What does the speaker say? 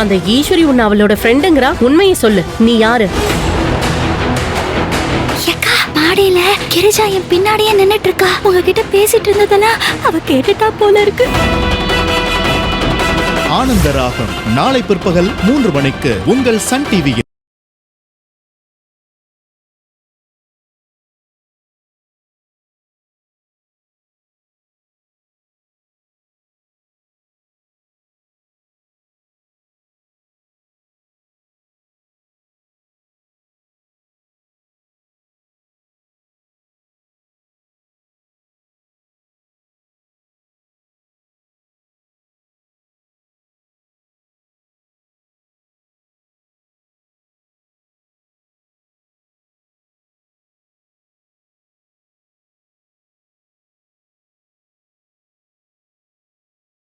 அந்த ஈஸ்வரி உன்னை அவளோட ஃப்ரெண்டுங்கிறா. உண்மையை சொல்லு, நீ யாரு? ஏக்கா, மாடியில கிரிஜா என் பின்னாடியே நின்னுட்டு இருக்கா. உங்ககிட்ட பேசிட்டு இருந்ததெல்லாம் அவ கேட்டுட்டா போல இருக்கு. ஆனந்த ராகம் நாளை பிற்பகல் 3 மணிக்கு உங்கள் சன் டிவியில்.